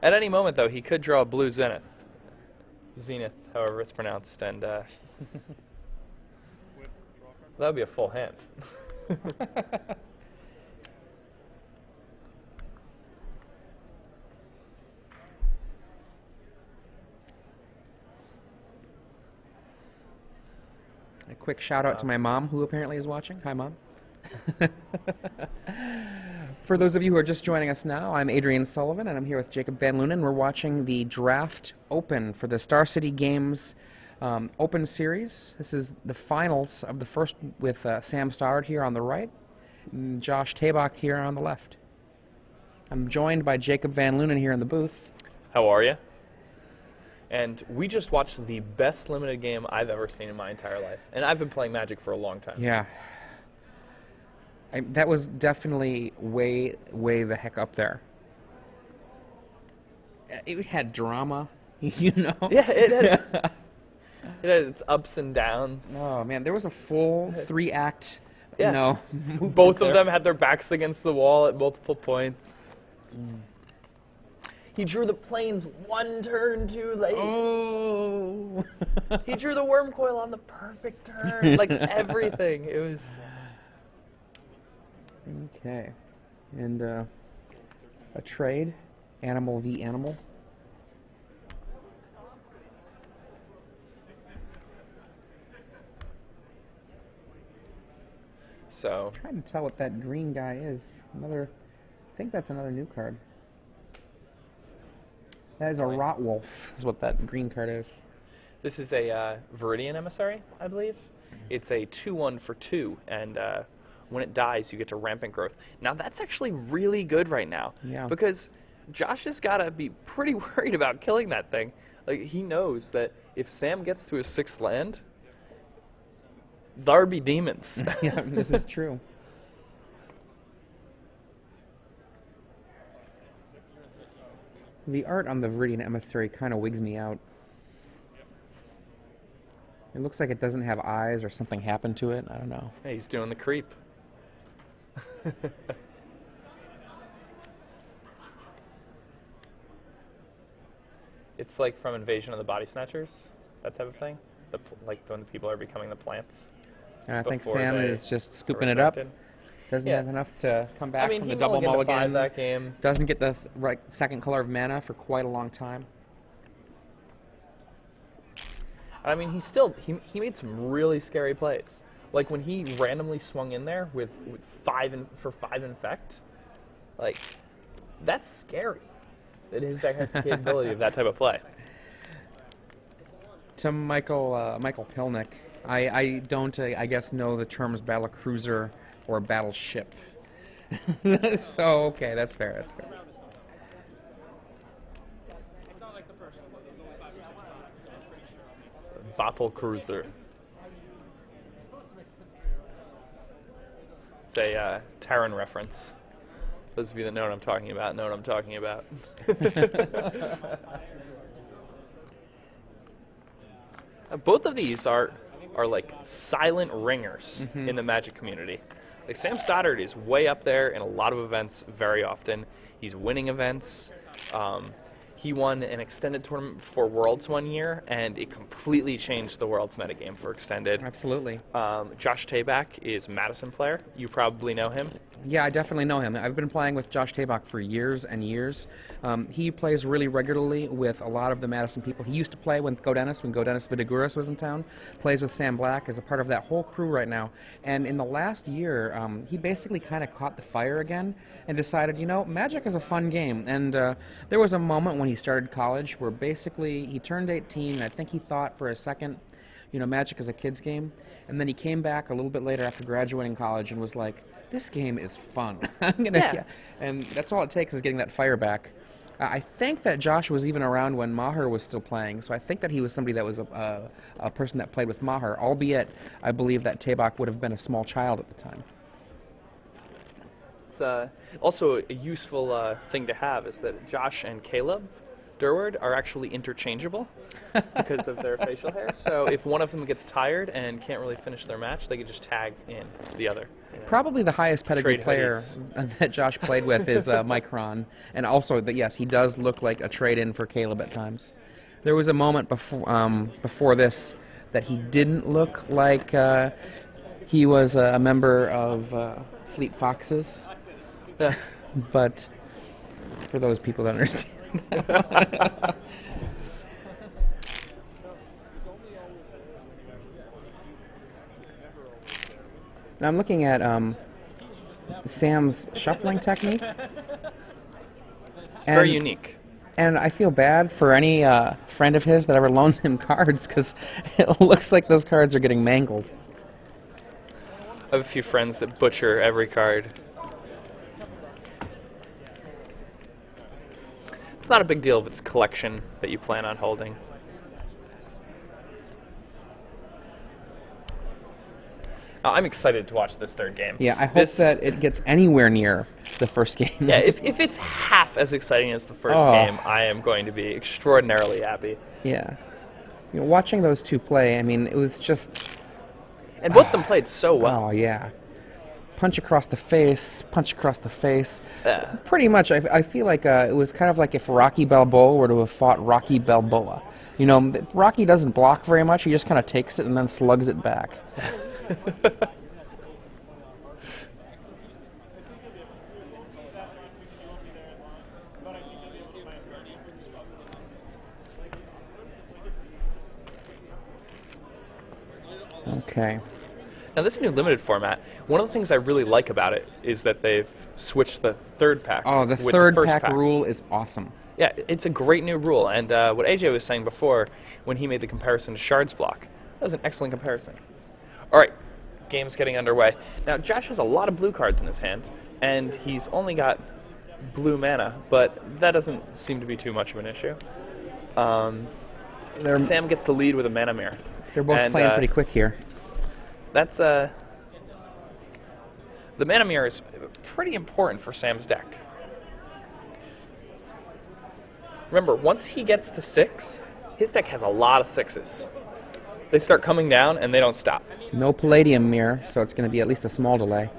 At any moment, though, he could draw a blue Zenith. Zenith, however it's pronounced, and that would be a full hand. A quick shout out to my mom, who apparently is watching. Hi, Mom. For those of you who are just joining us now, I'm Adrian Sullivan, and I'm here with Jacob Van Lunen. We're watching the Draft Open for the Star City Games Open Series. This is the finals of the first with Sam Stoddard here on the right, and Josh Tabak here on the left. I'm joined by Jacob Van Lunen here in the booth. How are you? And we just watched the best limited game I've ever seen in my entire life. And I've been playing Magic for a long time. Yeah. That was definitely way the heck up there. It had drama, Yeah, it had, it had its ups and downs. Oh, man, there was a full 3-act, Yeah. movement Both there. of them had their backs against the wall at multiple points. He drew the planes 1 turn too late. Oh! He drew the worm coil on the perfect turn. Like everything. It was. Okay. And a trade, animal v. animal. So. I'm trying to tell what that green guy is. I think that's another new card. That is a Rotwolf, is what that green card is. This is a Viridian Emissary, I believe. It's a 2/1 for 2, and when it dies, you get to Rampant Growth. Now, that's actually really good right now. Yeah. Because Josh has got to be pretty worried about killing that thing. Like, he knows that if Sam gets to his 6th land, there be demons. Yeah, this is true. The art on the Viridian Emissary kind of wigs me out. It looks like it doesn't have eyes or something happened to it. I don't know. Hey, he's doing the creep. It's like from Invasion of the Body Snatchers, that type of thing. Like when people are becoming the plants. And I think Before Sam they is just are scooping it up. resurrected. Doesn't Yeah. have enough to come back I mean, from he the double mulliganed to 5 mulligan. that game. Doesn't get the right second color of mana for quite a long time. I mean, he made some really scary plays. Like when he randomly swung in there with 5 infect, like that's scary. That his deck has the capability of that type of play. To Michael Pilnick, I don't, I guess, know the terms battle cruiser or battleship. So, okay, that's fair, that's fair. Battle cruiser. It's a Terran reference. Those of you that know what I'm talking about know what I'm talking about. Both of these are like silent ringers in the Magic community. Like Sam Stoddard is way up there in a lot of events very often. He's winning events. He won an extended tournament for Worlds one year, and it completely changed the Worlds metagame for extended. Absolutely. Josh Tabak is a Madison player. You probably know him. Yeah, I definitely know him. I've been playing with Josh Tabak for years and years. He plays really regularly with a lot of the Madison people. He used to play when Dennis Vidaguras was in town. Plays with Sam Black as a part of that whole crew right now. And in the last year, he basically kind of caught the fire again and decided, you know, Magic is a fun game. And there was a moment when he started college where basically he turned 18, and I think he thought for a second, you know, Magic is a kid's game. And then he came back a little bit later after graduating college and was like, this game is fun. And that's all it takes is getting that fire back. I think that Josh was even around when Maher was still playing, so I think that he was somebody that was a person that played with Maher, albeit I believe that Tabak would have been a small child at the time. It's also a useful thing to have is that Josh and Caleb Durward are actually interchangeable because of their facial hair. So if one of them gets tired and can't really finish their match, they can just tag in the other. Probably the highest pedigree Trade player that Josh played with is Micron. And also, yes, he does look like a trade-in for Caleb at times. There was a moment before this that he didn't look like he was a member of Fleet Foxes. But for those people that understand. Now I'm looking at Sam's shuffling technique. It's very unique. And I feel bad for any friend of his that ever loans him cards because it looks like those cards are getting mangled. I have a few friends that butcher every card. It's not a big deal if it's a collection that you plan on holding. Now, I'm excited to watch this third game. Yeah, I hope that it gets anywhere near the first game. Yeah, if it's half as exciting as the first game, I am going to be extraordinarily happy. Yeah. You know, watching those two play, I mean, it was just... And both of them played so well. Oh, yeah. Punch across the face, punch across the face. Yeah. Pretty much, I feel like it was kind of like if Rocky Balboa were to have fought Rocky Balboa. You know, Rocky doesn't block very much, he just kind of takes it and then slugs it back. Okay. Now, this new limited format, one of the things I really like about it is that they've switched the third pack. Oh, the with third the first pack rule is awesome. Yeah, it's a great new rule. And what AJ was saying before when he made the comparison to Shards Block, that was an excellent comparison. All right, game's getting underway. Now, Josh has a lot of blue cards in his hand, and he's only got blue mana, but that doesn't seem to be too much of an issue. Sam gets the lead with a mana mirror. They're both playing pretty quick here. That's the mana mirror is pretty important for Sam's deck. Remember, once he gets to 6, his deck has a lot of 6s. They start coming down and they don't stop. No Palladium mirror, so it's going to be at least a small delay.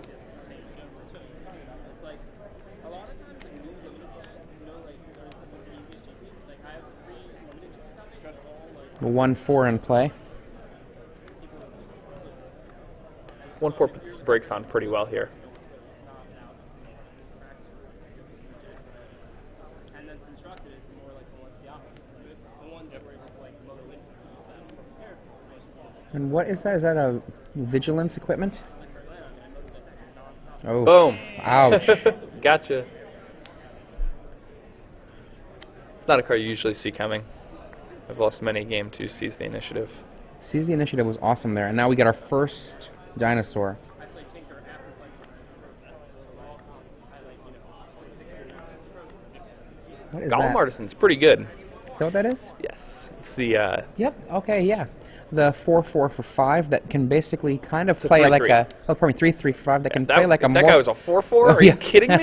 A 1/4 in play. 1/4 breaks on pretty well here. And what is that? Is that a vigilance equipment? Oh. Boom. Ouch. Gotcha. It's not a card you usually see coming. I've lost many a game to Seize the Initiative. Seize the Initiative was awesome there, and now we get our first dinosaur. What is Golem that? Artisan's pretty good. Is that what that is? Yes. It's the Yep. Okay. Yeah. The 4/4 for 5 that can basically kind of a play like 3/3. a probably 3/3/5 that can if that, play like a if that morph. guy was a 4/4? Are you kidding me?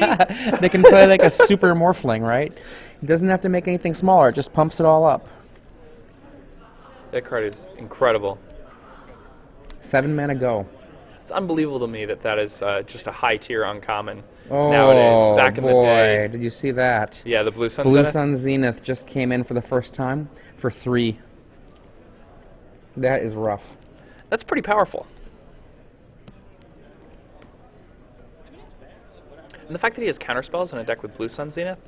They can play like a super morphling, right? It doesn't have to make anything smaller. It just pumps it all up. That card is incredible. 7 mana go. It's unbelievable to me that that is just a high tier uncommon Oh, nowadays. Back in the boy, day. did you see that? Yeah, the Blue Sun Blue Zenith. Sun Zenith just came in for the first time for 3. That is rough. That's pretty powerful. And the fact that he has counterspells in a deck with Blue Sun Zenith,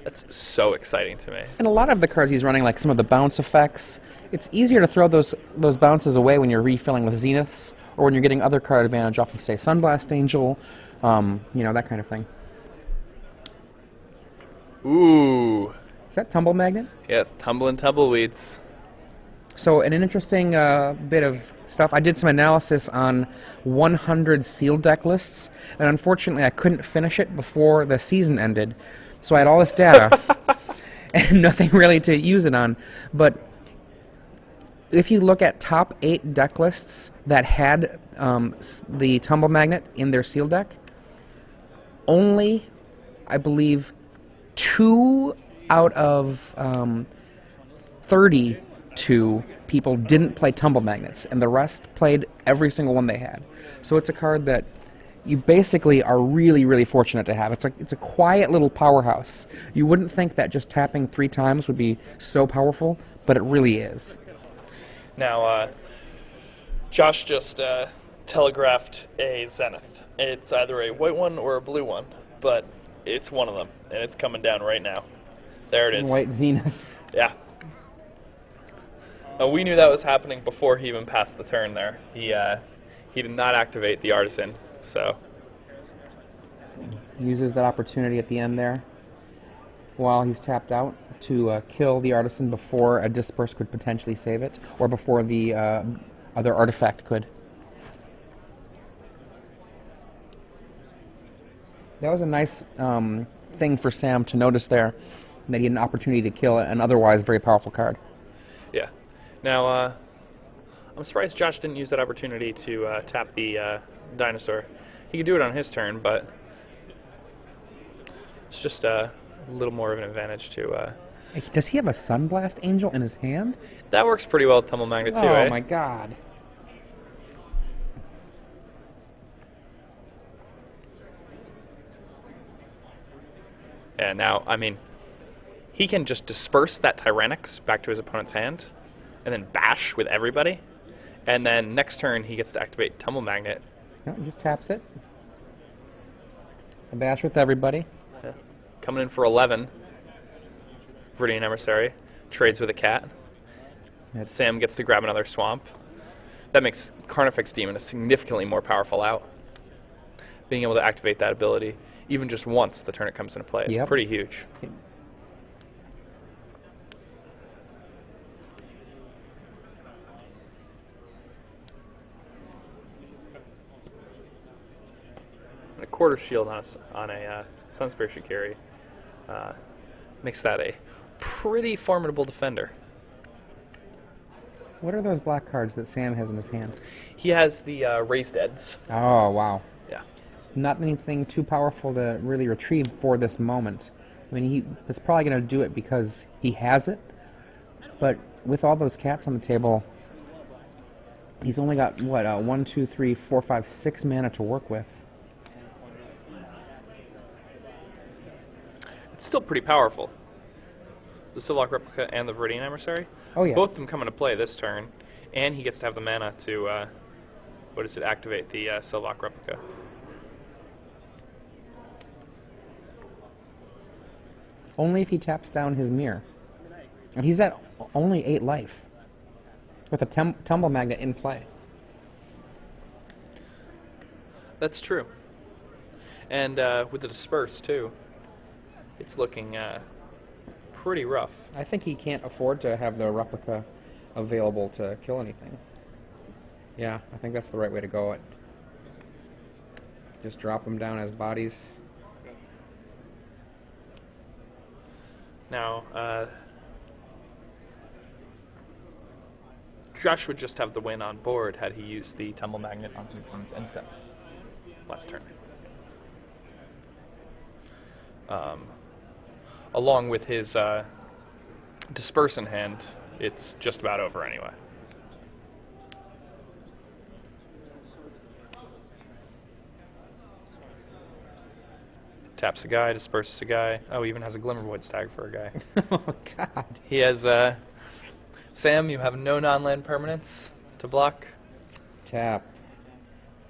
that's so exciting to me. And a lot of the cards he's running, like some of the bounce effects, it's easier to throw those bounces away when you're refilling with Zeniths or when you're getting other card advantage off of, say, Sunblast Angel, that kind of thing. Ooh. Is that Tumble Magnet? Yeah, tumbling tumbleweeds. So an interesting bit of stuff. I did some analysis on 100 sealed deck lists, and unfortunately I couldn't finish it before the season ended. So I had all this data and nothing really to use it on. But if you look at top 8 deck lists that had the Tumble Magnet in their sealed deck, only, I believe, 2 out of 32 people didn't play Tumble Magnets, and the rest played every single one they had. So it's a card that you basically are really, really fortunate to have. It's a quiet little powerhouse. You wouldn't think that just tapping 3 times would be so powerful, but it really is. Now, Josh just telegraphed a Zenith. It's either a white one or a blue one, but it's one of them, and it's coming down right now. There it is. White Zenith. Yeah. Now, we knew that was happening before he even passed the turn there. He did not activate the Artisan, so. Uses that opportunity at the end there while he's tapped out to kill the Artisan before a Disperse could potentially save it, or before the other artifact could. That was a nice thing for Sam to notice there, that he had an opportunity to kill an otherwise very powerful card. Yeah. Now, I'm surprised Josh didn't use that opportunity to tap the dinosaur. He could do it on his turn, but it's just a little more of an advantage to... Does he have a Sunblast Angel in his hand? That works pretty well with Tumble Magnet, too, Oh eh? my god. Yeah, now, I mean, he can just disperse that Tyrannix back to his opponent's hand, and then bash with everybody, and then next turn he gets to activate Tumble Magnet. No, he just taps it. A bash with everybody. Yeah. Coming in for 11. Viridian Emissary trades with a cat. Sam gets to grab another swamp. That makes Carnifex Demon a significantly more powerful out. Being able to activate that ability even just once the turn it comes into play is pretty huge. And a quarter shield on a Sunspear Shikiri makes that a pretty formidable defender. What are those black cards that Sam has in his hand? He has the Raised Eds. Oh, wow. Yeah. Not anything too powerful to really retrieve for this moment. I mean, it's probably going to do it because he has it, but with all those cats on the table, he's only got, what, 1, 2, 3, 4, 5, 6 mana to work with. It's still pretty powerful. The Silvok Replica and the Viridian Emissary. Oh, yeah. Both of them come into play this turn, and he gets to have the mana to, activate the Silvok Replica. Only if he taps down his mirror. And he's at only 8 life with a Tumble Magnet in play. That's true. And with the disperse too, it's looking pretty rough. I think he can't afford to have the replica available to kill anything. Yeah, I think that's the right way to go. Just drop them down as bodies. Now, Josh would just have the win on board had he used the Tumble Magnet on King's end step. last turn. Along with his disperse in hand, it's just about over anyway. Taps a guy, disperses a guy. Oh, he even has a Glimmerwood stag for a guy. Oh, God. He has, Sam, you have no non-land permanents to block. Tap.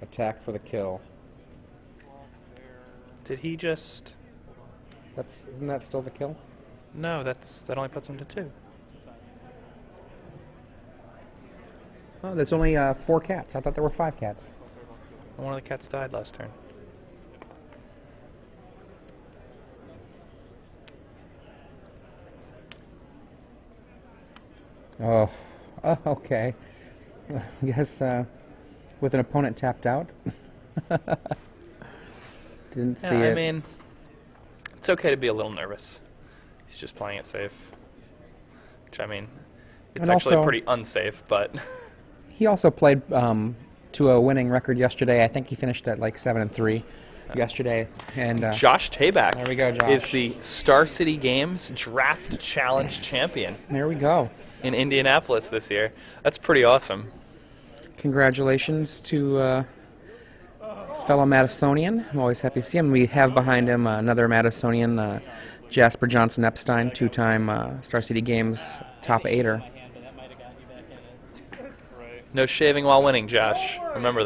Attack for the kill. Did he just... Isn't that still the kill? No, that only puts him to 2. Oh, there's only 4 cats. I thought there were 5 cats. One of the cats died last turn. Oh, okay. I guess with an opponent tapped out. Didn't see it. I mean, it's okay to be a little nervous. He's just playing it safe. Which, I mean, it's And actually also- pretty unsafe, but He also played to a winning record yesterday. I think he finished at like 7-3 yesterday. And Josh Tabak There we go, Josh. is the Star City Games Draft Challenge champion there we go. in Indianapolis this year. That's pretty awesome. Congratulations to fellow Madisonian. I'm always happy to see him. We have behind him another Madisonian, Jasper Johnson Epstein, 2-time Star City Games top 8er. No shaving while winning, Josh. Remember that.